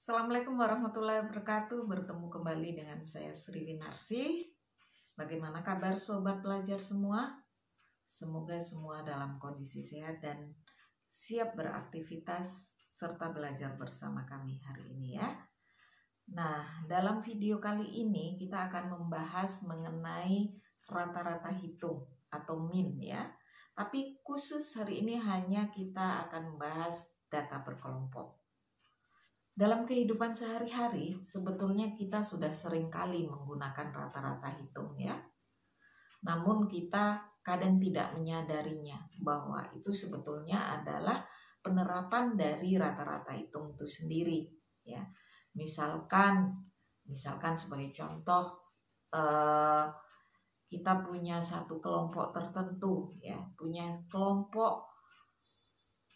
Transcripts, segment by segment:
Assalamualaikum warahmatullahi wabarakatuh. Bertemu kembali dengan saya Sri Winarsi. Bagaimana kabar sobat pelajar semua? Semoga semua dalam kondisi sehat dan siap beraktivitas serta belajar bersama kami hari ini ya. Nah, dalam video kali ini kita akan membahas mengenai rata-rata hitung atau min ya. Tapi khusus hari ini hanya kita akan membahas data berkelompok. Dalam kehidupan sehari-hari, sebetulnya kita sudah sering kali menggunakan rata-rata hitung ya. Namun kita kadang tidak menyadarinya bahwa itu sebetulnya adalah penerapan dari rata-rata hitung itu sendiri ya. Misalkan sebagai contoh kita punya satu kelompok tertentu ya, punya kelompok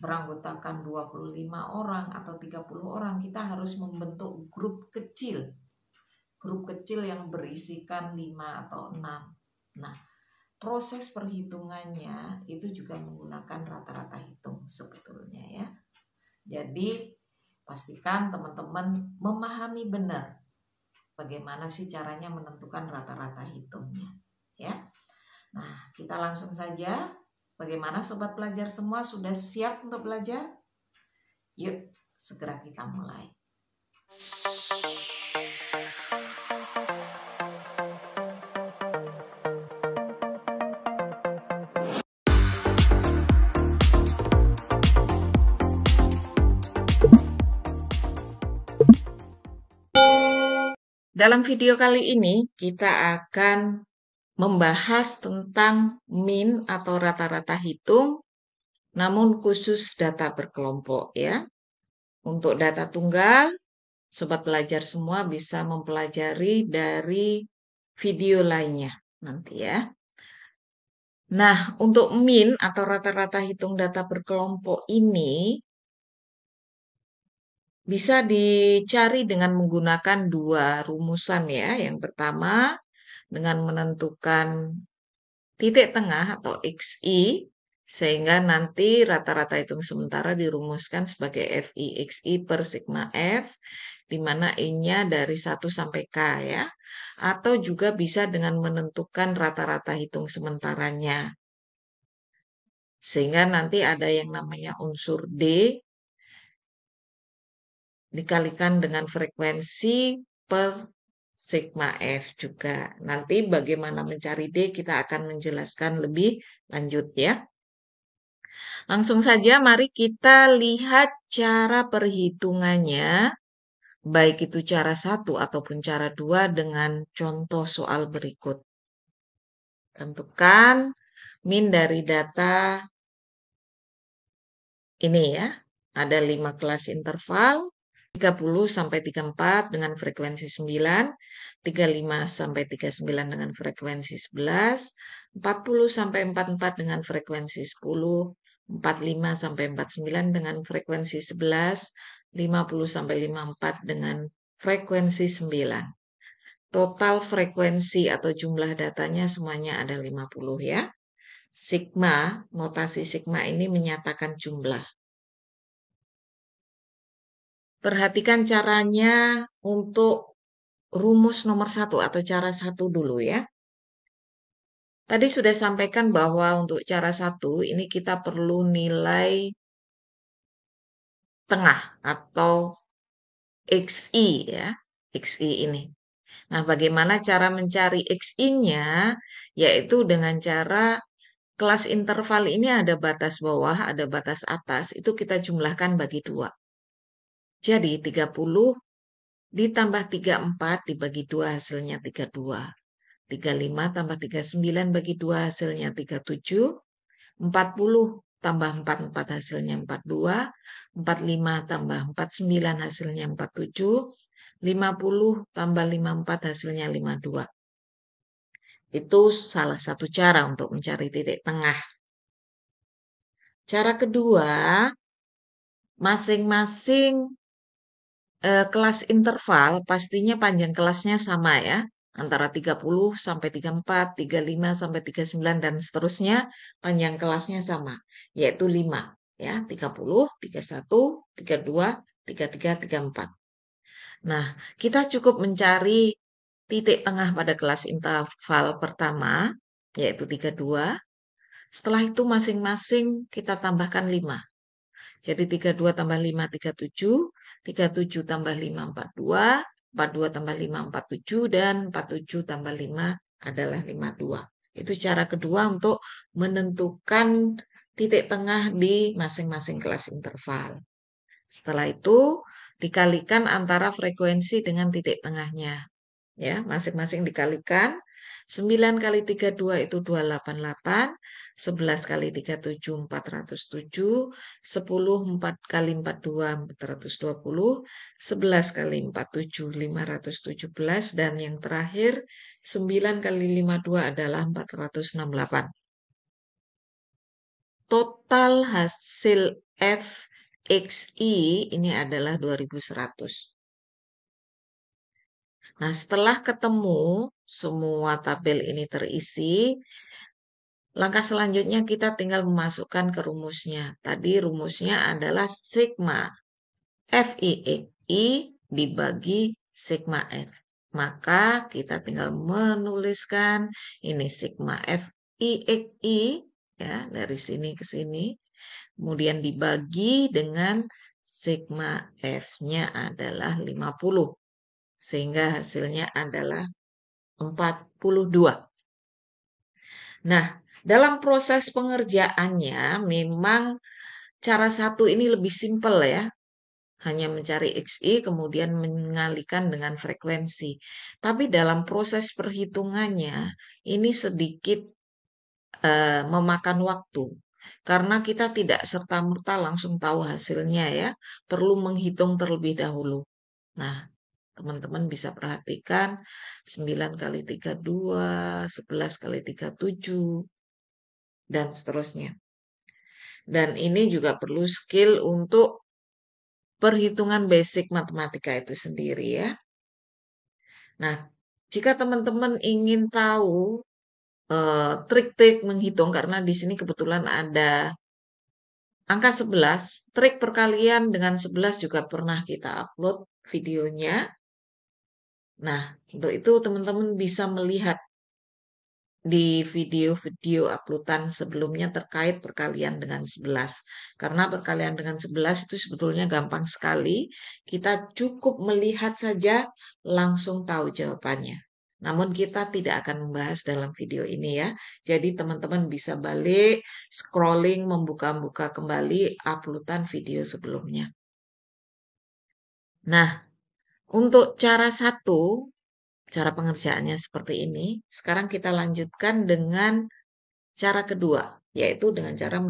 beranggotakan 25 orang atau 30 orang, kita harus membentuk grup kecil yang berisikan 5 atau 6. Nah, proses perhitungannya itu juga menggunakan rata-rata hitung sebetulnya ya. Jadi, pastikan teman-teman memahami benar bagaimana sih caranya menentukan rata-rata hitungnya ya. Nah, kita langsung saja. Bagaimana sobat pelajar semua, sudah siap untuk belajar? Yuk, segera kita mulai. Dalam video kali ini kita akan membahas tentang min atau rata-rata hitung, namun khusus data berkelompok ya. Untuk data tunggal, sobat pelajar semua bisa mempelajari dari video lainnya nanti ya. Nah, untuk min atau rata-rata hitung data berkelompok ini bisa dicari dengan menggunakan dua rumusan ya. Yang pertama dengan menentukan titik tengah atau XI, sehingga nanti rata-rata hitung sementara dirumuskan sebagai FI XI per sigma F, di mana I-nya dari 1 sampai K ya. Atau juga bisa dengan menentukan rata-rata hitung sementaranya. Sehingga nanti ada yang namanya unsur D dikalikan dengan frekuensi per sigma F juga. Nanti bagaimana mencari D kita akan menjelaskan lebih lanjut ya. Langsung saja mari kita lihat cara perhitungannya, baik itu cara 1 ataupun cara 2 dengan contoh soal berikut. Tentukan min dari data ini ya. Ada 5 kelas interval, 30 sampai 34 dengan frekuensi 9, 35 sampai 39 dengan frekuensi 11, 40 sampai 44 dengan frekuensi 10, 45 sampai 49 dengan frekuensi 11, 50 sampai 54 dengan frekuensi 9. Total frekuensi atau jumlah datanya semuanya ada 50 ya. Sigma, notasi sigma ini menyatakan jumlah. Perhatikan caranya untuk rumus nomor 1 atau cara 1 dulu ya. Tadi sudah sampaikan bahwa untuk cara 1 ini kita perlu nilai tengah atau XI ya. XI ini. Nah, bagaimana cara mencari XI-nya? Yaitu dengan cara kelas interval ini ada batas bawah, ada batas atas. Itu kita jumlahkan bagi 2. Jadi 30 ditambah 34 dibagi 2 hasilnya 32. 35 tambah 39 bagi 2 hasilnya 37. 40 tambah 44 hasilnya 42. 45 tambah 49 hasilnya 47. 50 tambah 54 hasilnya 52. Itu salah satu cara untuk mencari titik tengah. Cara kedua, masing-masing kelas interval pastinya panjang kelasnya sama ya. Antara 30 sampai 34, 35 sampai 39 dan seterusnya panjang kelasnya sama. Yaitu 5 ya. 30, 31, 32, 33, 34. Nah, kita cukup mencari titik tengah pada kelas interval pertama, yaitu 32. Setelah itu masing-masing kita tambahkan 5. Jadi 32 tambah 5, 37 tambah 5, 42 tambah 5, 47, dan 47 tambah 5 adalah 52. Itu cara kedua untuk menentukan titik tengah di masing-masing kelas interval. Setelah itu dikalikan antara frekuensi dengan titik tengahnya. Ya, masing-masing dikalikan. 9 kali 32 itu 288, 11 kali 37 407, 10 4 kali 42 420, 11 kali 47 517, dan yang terakhir 9 kali 52 adalah 468. Total hasil FXI ini adalah 2100. Nah, setelah ketemu semua tabel ini terisi, langkah selanjutnya kita tinggal memasukkan ke rumusnya. Tadi rumusnya adalah sigma FIXI dibagi sigma F. Maka kita tinggal menuliskan ini sigma FIXI ya, dari sini ke sini. Kemudian dibagi dengan sigma F-nya adalah 50. Sehingga hasilnya adalah 42. Nah, dalam proses pengerjaannya memang cara satu ini lebih simpel ya. Hanya mencari XI kemudian mengalihkan dengan frekuensi. Tapi dalam proses perhitungannya ini sedikit memakan waktu. Karena kita tidak serta-merta langsung tahu hasilnya ya. Perlu menghitung terlebih dahulu. Nah, teman-teman bisa perhatikan 9 kali 32, 11 kali 37, dan seterusnya. Dan ini juga perlu skill untuk perhitungan basic matematika itu sendiri ya. Nah, jika teman-teman ingin tahu trik-trik menghitung, karena di sini kebetulan ada angka 11, trik perkalian dengan 11 juga pernah kita upload videonya. Nah, untuk itu teman-teman bisa melihat di video-video uploadan sebelumnya terkait perkalian dengan 11. Karena perkalian dengan 11 itu sebetulnya gampang sekali. Kita cukup melihat saja langsung tahu jawabannya. Namun kita tidak akan membahas dalam video ini ya. Jadi teman-teman bisa balik, scrolling, membuka-buka kembali uploadan video sebelumnya. Nah, untuk cara satu, cara pengerjaannya seperti ini. Sekarang kita lanjutkan dengan cara kedua, yaitu dengan cara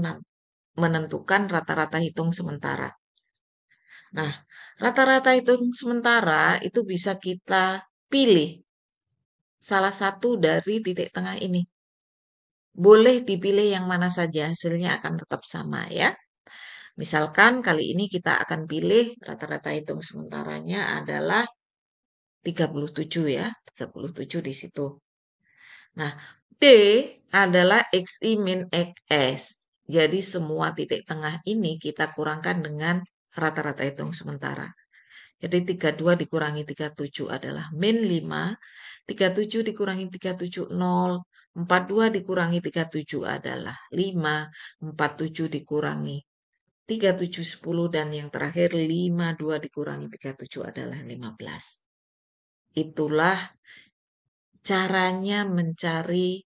menentukan rata-rata hitung sementara. Nah, rata-rata hitung sementara itu bisa kita pilih salah satu dari titik tengah ini. Boleh dipilih yang mana saja, hasilnya akan tetap sama ya. Misalkan kali ini kita akan pilih rata-rata hitung sementaranya adalah 37 ya, 37 di situ. Nah, D adalah XI min XS. Jadi semua titik tengah ini kita kurangkan dengan rata-rata hitung sementara. Jadi 32 dikurangi 37 adalah min 5, 37 dikurangi 37, 0, 42 dikurangi 37 adalah 5, 47 dikurangi 37, 10, dan yang terakhir 52 dikurangi 37 adalah 15. Itulah caranya mencari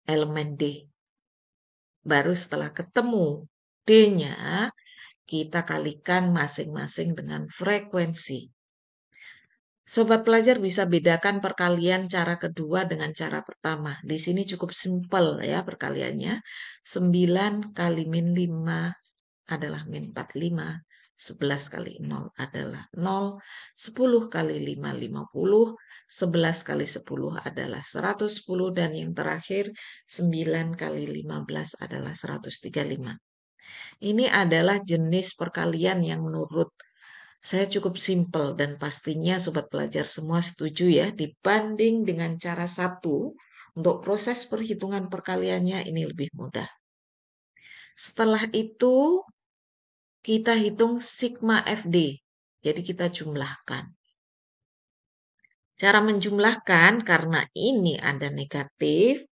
elemen D. Baru setelah ketemu D-nya, kita kalikan masing-masing dengan frekuensi. Sobat pelajar bisa bedakan perkalian cara kedua dengan cara pertama. Di sini cukup simpel ya perkaliannya. 9 kali min 5 adalah min 45. 11 kali 0 adalah 0. 10 kali 5, 50. 11 kali 10 adalah 110. Dan yang terakhir 9 kali 15 adalah 135. Ini adalah jenis perkalian yang menurut saya cukup simpel dan pastinya sobat pelajar semua setuju ya, dibanding dengan cara satu, untuk proses perhitungan perkaliannya ini lebih mudah. Setelah itu kita hitung sigma FD. Jadi kita jumlahkan. Cara menjumlahkan karena ini ada negatif.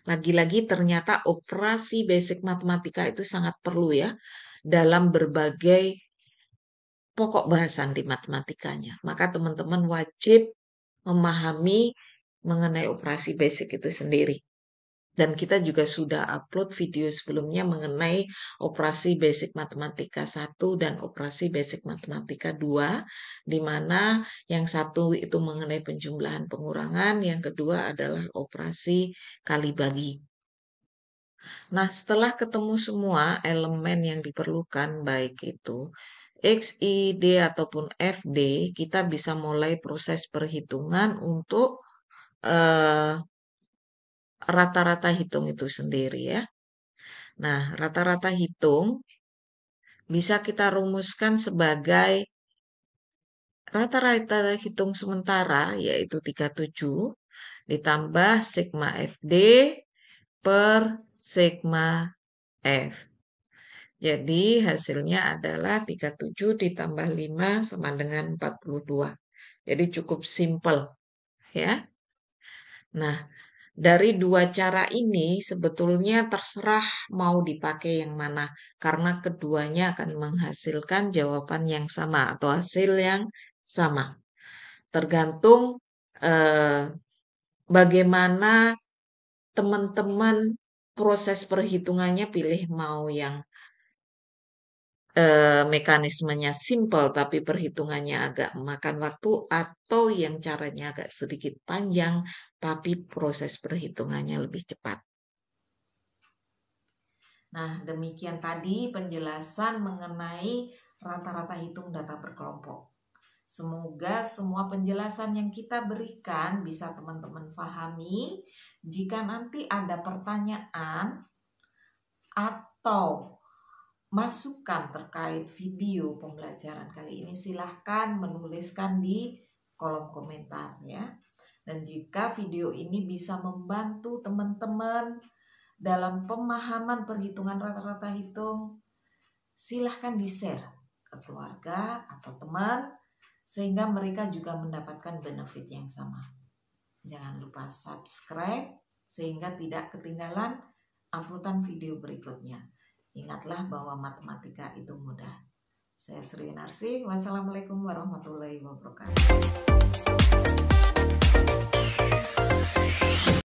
Lagi-lagi ternyata operasi basic matematika itu sangat perlu ya dalam berbagai pokok bahasan di matematikanya. Maka teman-teman wajib memahami mengenai operasi basic itu sendiri. Dan kita juga sudah upload video sebelumnya mengenai operasi basic matematika 1 dan operasi basic matematika 2, di mana yang satu itu mengenai penjumlahan pengurangan, yang kedua adalah operasi kali bagi. Nah, setelah ketemu semua elemen yang diperlukan, baik itu X, Y, D, ataupun FD, kita bisa mulai proses perhitungan untuk rata-rata hitung itu sendiri ya. Nah, rata-rata hitung bisa kita rumuskan sebagai rata-rata hitung sementara, yaitu 37, ditambah sigma FD per sigma F. Jadi hasilnya adalah 37 ditambah 5 sama dengan 42. Jadi cukup simpel ya. Nah, dari dua cara ini sebetulnya terserah mau dipakai yang mana, karena keduanya akan menghasilkan jawaban yang sama atau hasil yang sama. Tergantung bagaimana teman-teman proses perhitungannya, pilih mau yang mekanismenya simple tapi perhitungannya agak memakan waktu, atau yang caranya agak sedikit panjang tapi proses perhitungannya lebih cepat. Nah, demikian tadi penjelasan mengenai rata-rata hitung data berkelompok. Semoga semua penjelasan yang kita berikan bisa teman-teman pahami. Jika nanti ada pertanyaan atau masukan terkait video pembelajaran kali ini, silahkan menuliskan di kolom komentar ya. Dan jika video ini bisa membantu teman-teman dalam pemahaman perhitungan rata-rata hitung, silahkan di-share ke keluarga atau teman sehingga mereka juga mendapatkan benefit yang sama. Jangan lupa subscribe sehingga tidak ketinggalan uploadan video berikutnya. Ingatlah bahwa matematika itu mudah. Saya Sri Winarsi. Wassalamualaikum warahmatullahi wabarakatuh.